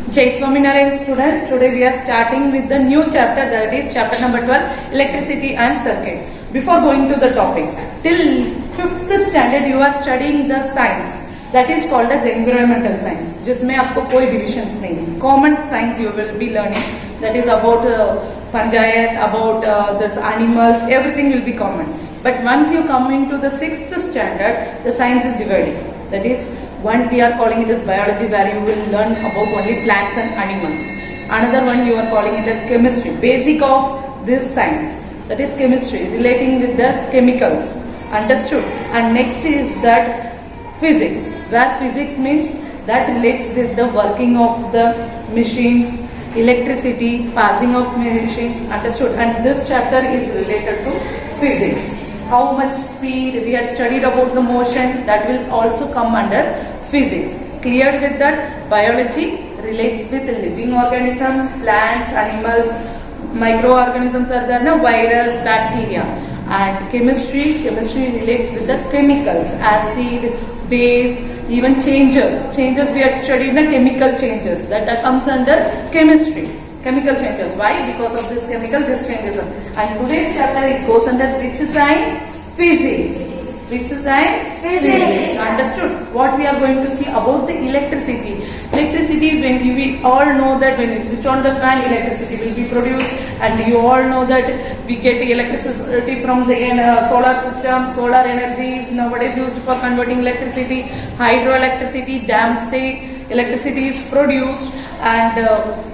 Jai Swaminarayan students, today we are starting with the new chapter, that is chapter number 12, electricity and circuit. Before going to the topic, till 5th standard you are studying the science that is called as environmental science, जिसमें आपको कोई divisions नहीं है. Common science you will be learning, that is about panchayat, about this animals, everything will be common. But once you come into the 6th standard, the science is divided. That is, one we are calling it as biology, where you will learn about only plants and animals. Another one you are calling it as chemistry, basic of this science, that is chemistry, relating with the chemicals. Understood? And next is that physics, where physics means that relates with the working of the machines, electricity, passing of machines. Understood? And this chapter is related to physics. How much speed, we had studied about the motion, that will also come under physics. Clear with that? Biology relates with living organisms, plants, animals, microorganisms are there, no, virus, bacteria. And chemistry relates with the chemicals, acid, base, even changes we had studied, the chemical changes, that comes under chemistry. Chemical changes. Why? Because of this chemical, this changes. And today's chapter, it goes under which science? Physics. Which science? Physics. Understood? What we are going to see about the electricity. Electricity, when we all know that when we switch on the fan, electricity will be produced. And you all know that we get electricity from the solar system. Solar energy is nowadays used for converting electricity. Hydroelectricity, dams say electricity is produced. And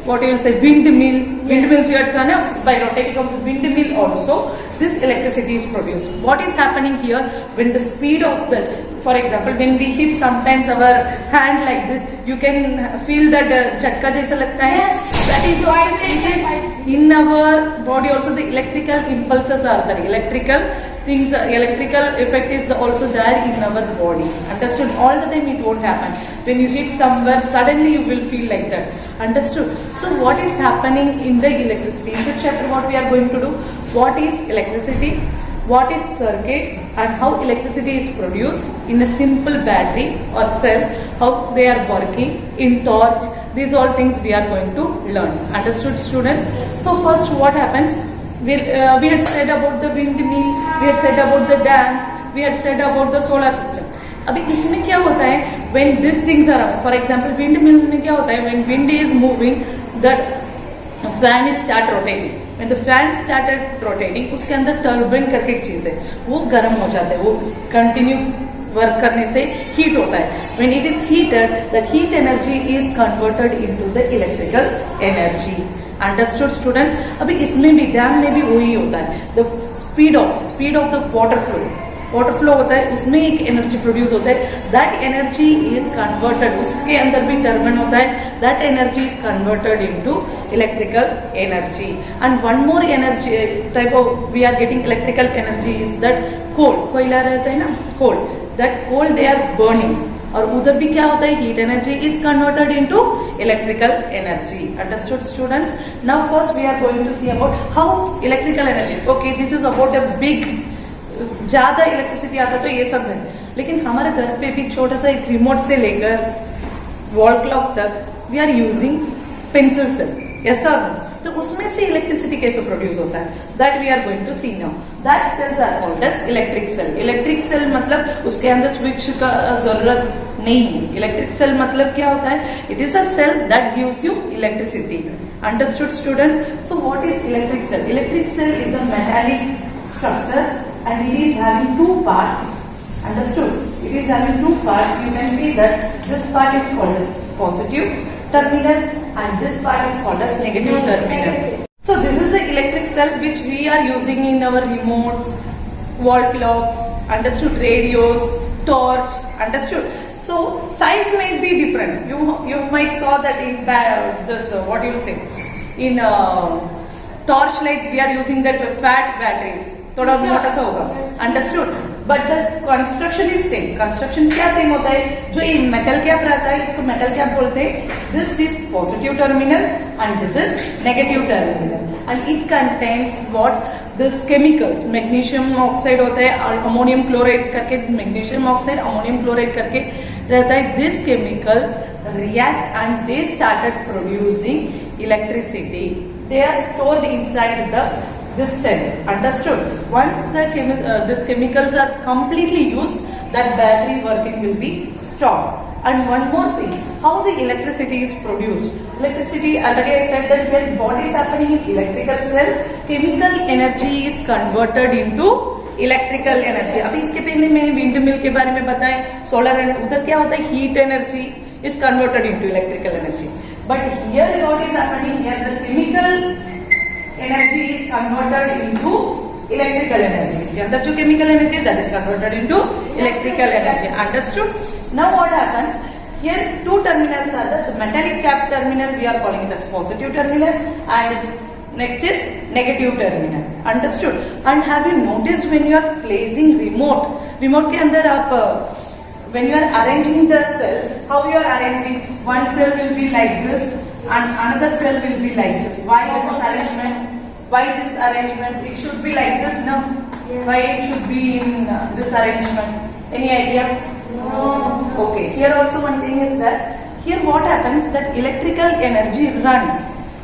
what you will say, windmills you had seen, by rotating of the windmill also this electricity is produced. What is happening here, when the speed of the, for example, when we hit sometimes our hand like this, you can feel that chatka jaisa lagta hai. Yes. That is what it is in our body also. The electrical impulses are there, electrical things, electrical effect is also there in our body. Understood? All the time it won't happen. When you hit somewhere, suddenly you will feel like that. Understood? So what is happening in the electricity? In this chapter, what we are going to do? What is electricity? What is circuit? And how electricity is produced in a simple battery or cell? How they are working in torch? These all things we are going to learn. Understood, students? So first, what happens? We had said about the windmill, we had said about the dams, we had said about the solar system. अभी इसमें क्या होता है, when these things are, for example, windmill में क्या होता है, when wind is moving, that fan is start rotating. When the fan started rotating, उसके अंदर turbine करके एक चीज है, वो गर्म हो जाता है, वो continue वर्क करने से हीट होता है. When it is heated, that heat energy is converted into the electrical energy. Understood, students? अभी इसमें भी, डैम में भी वही होता है. The speed of the water flow होता है, उसमें एक एनर्जी प्रोड्यूस होता है. दैट एनर्जी इज कन्वर्टेड, उसके अंदर भी टर्बाइन होता है. That energy is converted into electrical energy. And one more energy type of we are getting electrical energy is that coal. कोयला रहता है ना, coal. That coal they are burning. और उधर भी क्या होता है, heat energy is converted into electrical energy. Understood, students? Now first we are going to see about how electrical energy. Okay, this is about a big, ज्यादा electricity आता तो ये सब है, लेकिन हमारे घर पे भी छोटा सा एक रिमोट से लेकर वॉल क्लॉक तक we are using pencil cell. Yes sir? तो उसमें से इलेक्ट्रिसिटी कैसे प्रोड्यूस होता है, that we are going to see now. That cells are called as electric cell. Electric cell मतलब उसके अंदर स्विच का जरूरत नहीं है. इलेक्ट्रिक सेल मतलब क्या होता है, it is a cell that gives you electricity. Understood, students? So what is electric cell? Electric cell is a metallic structure and it is having two parts. Understood? It is having two parts. You can see that this part is called as positive terminal and this part is called as negative terminal. So this is the electric cell which we are using in our remotes, wall clocks, understood, radios, torch, understood. So size might be different. You might saw that in this what you say, in torch lights we are using that fat batteries. थोड़ा मोटा सा होगा. Understood? But the construction is same. Construction क्या same होता है, जो ये metal cap रहता है, इसको मेटल कैप बोलते हैं. This is positive terminal and this is negative terminal and it contains what, this chemicals. Magnesium oxide होता है, अमोनियम क्लोराइड करके, मैग्नीशियम ऑक्साइड, अमोनियम क्लोराइड करके रहता है. This chemicals react and they started producing electricity. They are stored inside this cell. Understood? Once these chemicals are completely used, that battery working will be stopped. And one more thing, how the electricity is produced. Electricity, already I said that here what is happening in electrical cell, chemical energy is converted into electrical energy. अभी इसके पहले मैंने wind mill के बारे में बताया, solar energy, उधर क्या होता है, heat energy is converted into electrical energy. But here what is happening, here the chemical energy is converted into electrical energy. इसके अंदर जो chemical energy that is converted into electrical energy. Understood? Now what happens, here two terminals are there. The metallic cap terminal we are calling it as positive terminal, and next is negative terminal. Understood? And have you noticed when you are placing remote के अंदर आप when you are arranging the cell, how you are arranging, one cell will be like this and another cell will be like this. Why this arrangement? Why this arrangement? It should be like this, no? Why it should be in this arrangement? Any idea? No. Okay. Here also one thing is that here what happens, that electrical energy runs.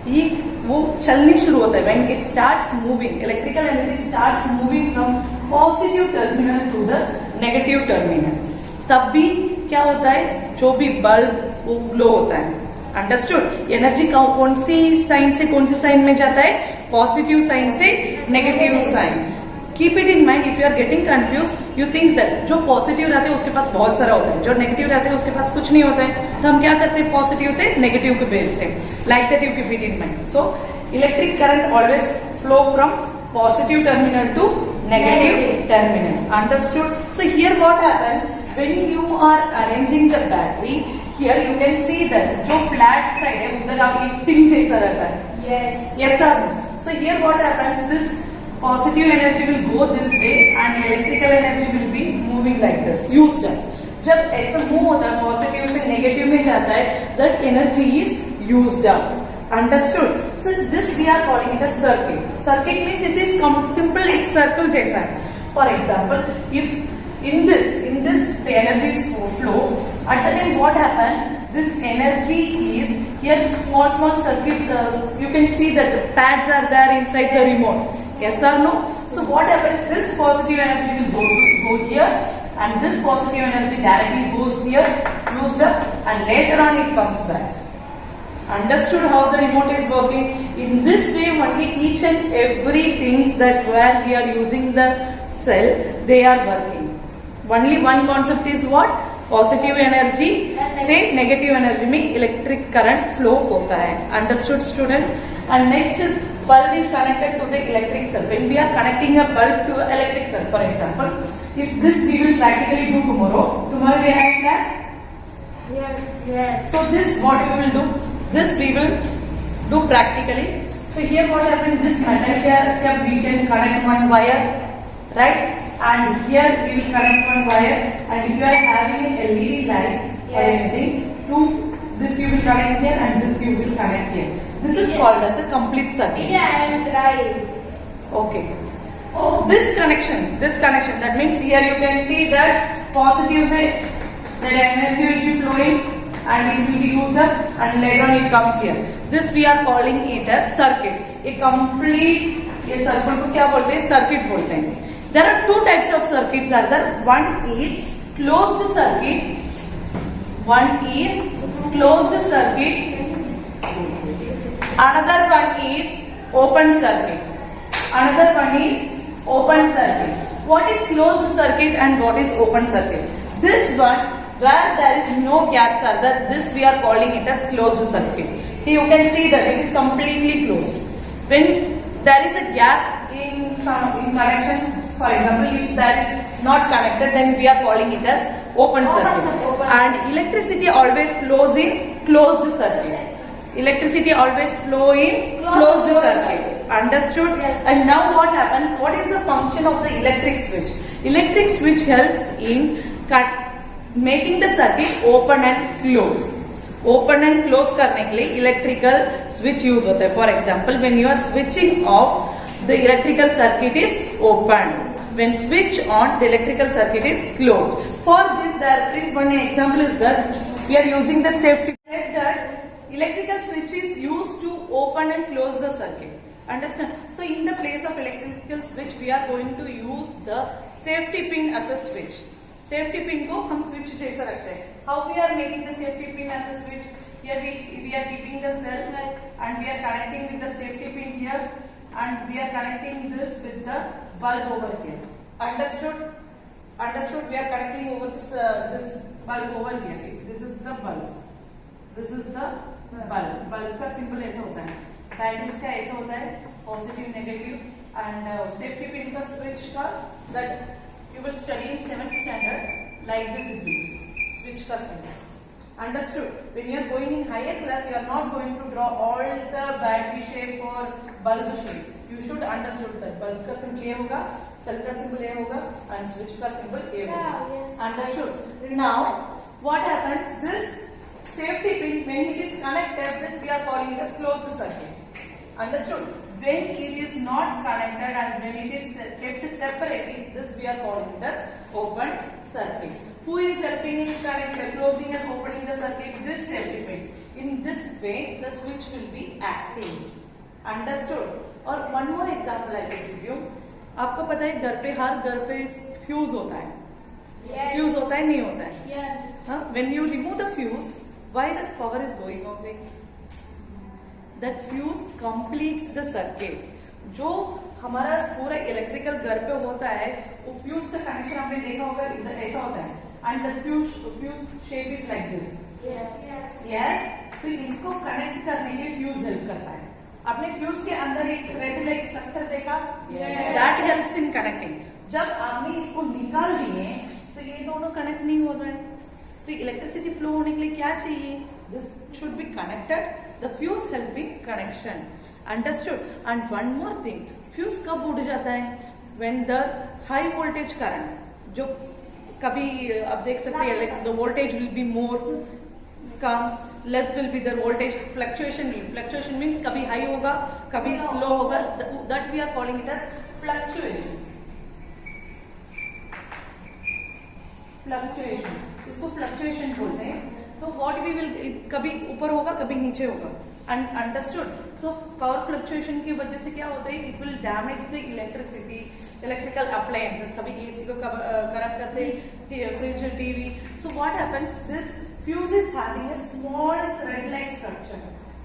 ये वो चलनी शुरू होता है. When it starts moving, electrical energy starts moving from positive terminal to the negative terminal. तब भी क्या होता है, जो भी बल्ब वो ग्लो होता है. अंडरस्टूड? एनर्जी कौन सी साइन से कौन सी साइन में जाता है, पॉजिटिव साइन से negative sign. Keep it in mind. If you are getting confuse, you think that जो पॉजिटिव रहते हैं उसके पास बहुत सारा होता है, जो नेगेटिव रहते हैं उसके पास कुछ नहीं होता है. तो हम क्या करते हैं, पॉजिटिव से नेगेटिव को भेजते हैं. Like that you keep it in mind. So electric current always flow from positive terminal to negative terminal. Understood? So here what happens, when you are arranging the battery, here you can see that जो flat side है उधर आप एक pin जैसा रहता है. Yes sir. So here what happens, this positive energy will go this way and electrical energy will be moving like this, used up. जब ऐसा मूव होता है, पॉजिटिव से नेगेटिव में जाता है, that energy is used up. Understood? So this we are calling it a circuit. Circuit means it is simple, एक circle जैसा है. For example, if in this the energy is flow, at the time what happens, this energy is here, small circuits, you can see that the pads are there inside the remote. Yes or no? So what happens, this positive energy will go here and this positive energy directly goes here, used up, and later on it comes back. Understood how the remote is working? In this way only each and every things that where we are using the cell, they are working. Only one concept is what? Positive energy से negative energy में electric current flow होता है. Understood students? And next is bulb is connected to the electric cell. When we are connecting a bulb to an electric cell, for example, if this we will practically do tomorrow we have class. Yes. So this what we will do? This we will do practically. So here what happens? This metal here we can connect one wire, right? And here we will connect one wire. And if you are having a LED light or anything, to this you will connect here and this you will connect here. This is called as a complete circuit. Yeah, I am trying. Okay. Oh, this connection, that means here you can see that positive say that energy will be flowing and it will be used up and later on it comes here. This we are calling it as circuit. A complete, ये circuit को क्या बोलते हैं? Circuit बोलते हैं. There are two types of circuits are there. One is closed circuit. One is closed circuit. Another one is open circuit. Another one is open circuit. What is closed circuit and what is open circuit? This one where there is no gaps are there, this we are calling it as closed circuit. Here you can see that it is completely closed. When there is a gap in connections, for example, if there is not connected, then we are calling it as open circuit. And electricity always flows in closed circuit. Electricity always flow in closed circuit. Understood? Yes. And now what happens? What is the function of the electric switch? Electric switch helps in making the circuit open and close. Open and close करने के लिए electrical switch use होता है. For example, when you are switching off, the electrical circuit is open. When switch on, the electrical circuit is closed. For this, there is one example is that we are using the safety. Said that electrical switch is used to open and close the circuit. Understand? So in the place of electrical switch, we are going to use the safety pin as a switch. Safety pin को हम switch जैसा रखते हैं. How we are making the safety pin as a switch? Here we are keeping the cell and we are connecting with the safety pin here and we are connecting this with the bulb over here. Understood? Understood? We are connecting over this bulb over here. This is the bulb. This is the bulb. Bulb का symbol ऐसा होता है. Batteries का ऐसा होता है. Positive, negative and safety pin का switch का that you will study in 7th standard like this it will be. Switch का symbol. Understood? When you are going in higher class, you are not going to draw all the battery shape or bulb shape. You should understood that bulb का symbol ये होगा, cell का symbol ये होगा, and switch का symbol ये होगा. Yes. Understood? Now, what happens? This safety pin, when it is connected, this we are calling it as closed circuit. Understood? When it is not connected and when it is kept separately, this we are calling it as open circuit. Who is helping in closing and opening the circuit? This safety pin. In this way, the switch will be active. Understood? और one more example I will give you. आपको पता है हर घर पे fuse होता है. Yes. Fuse होता है नहीं होता है. Yes. Huh? When you remove the fuse, why the power is going away? That fuse completes the circuit. जो हमारा पूरा इलेक्ट्रिकल घर पे होता है, वो फ्यूज का कनेक्शन आपने देखा होगा इधर ऐसा होता है. And the fuse shape is like this. Yes. Yes. तो इसको कनेक्ट करने के लिए फ्यूज हेल्प करता है. आपने फ्यूज के अंदर एक थ्रेड लाइक स्ट्रक्चर देखा? Yes. That helps in connecting. जब आपने इसको निकाल दिए तो ये दोनों कनेक्ट नहीं हो रहे हैं. तो इलेक्ट्रिसिटी फ्लो होने के लिए क्या चाहिए? This should be connected. The fuse helping connection. Understood? And one more thing. Fuse कब उड़ जाता है? When the high voltage current, जो कभी आप देख सकते हैं, the voltage will be more come, less will be the voltage fluctuation. Fluctuation means कभी high होगा, कभी low होगा. That we are calling it as fluctuation. Fluctuation. इसको fluctuation बोलते हैं. तो what we will कभी ऊपर होगा, कभी नीचे होगा. And understood? So power fluctuation की वजह से क्या होता है? It will damage the electricity, electrical appliances. कभी AC को खराब करते हैं, fridge, TV. So what happens? This fuse is having a small thread-like structure.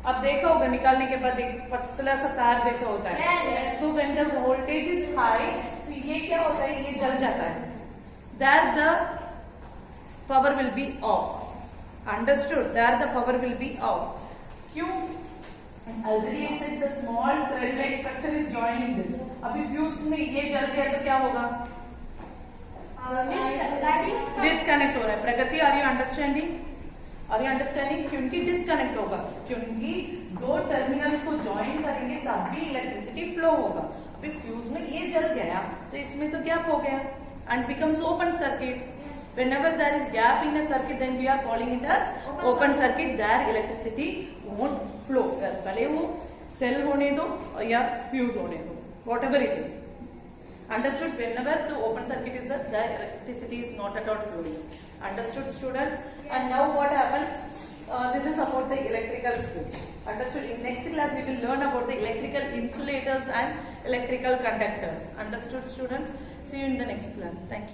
अब देखा होगा निकालने के बाद एक पतला सा तार जैसा होता है. Yes. So when the voltage is high, तो ये क्या होता है? ये जल जाता है. That the power will be off. Understood? There the power will be off. क्यों? Already I said the small thread-like structure is joining this. अभी फ्यूज में ये जल गया तो क्या होगा? डिस्कनेक्ट हो रहा है. Pragati, are you understanding? Are you understanding? क्योंकि डिस्कनेक्ट होगा, क्योंकि दो टर्मिनल्स को ज्वाइन करेंगे तब भी इलेक्ट्रिसिटी फ्लो होगा. अभी फ्यूज में ये जल गया तो इसमें तो गैप हो गया and becomes open circuit. Whenever there is gap in a circuit, then we are calling it as open circuit. There electricity won't flow. भले वो cell होने दो या fuse होने दो, whatever it is. Understood? Whenever the open circuit is there electricity is not at all flowing. Understood, students? Yes. And now what happens? This is about the electrical switch. Understood? In next class we will learn about the electrical insulators and electrical conductors. Understood, students? See you in the next class. Thank you.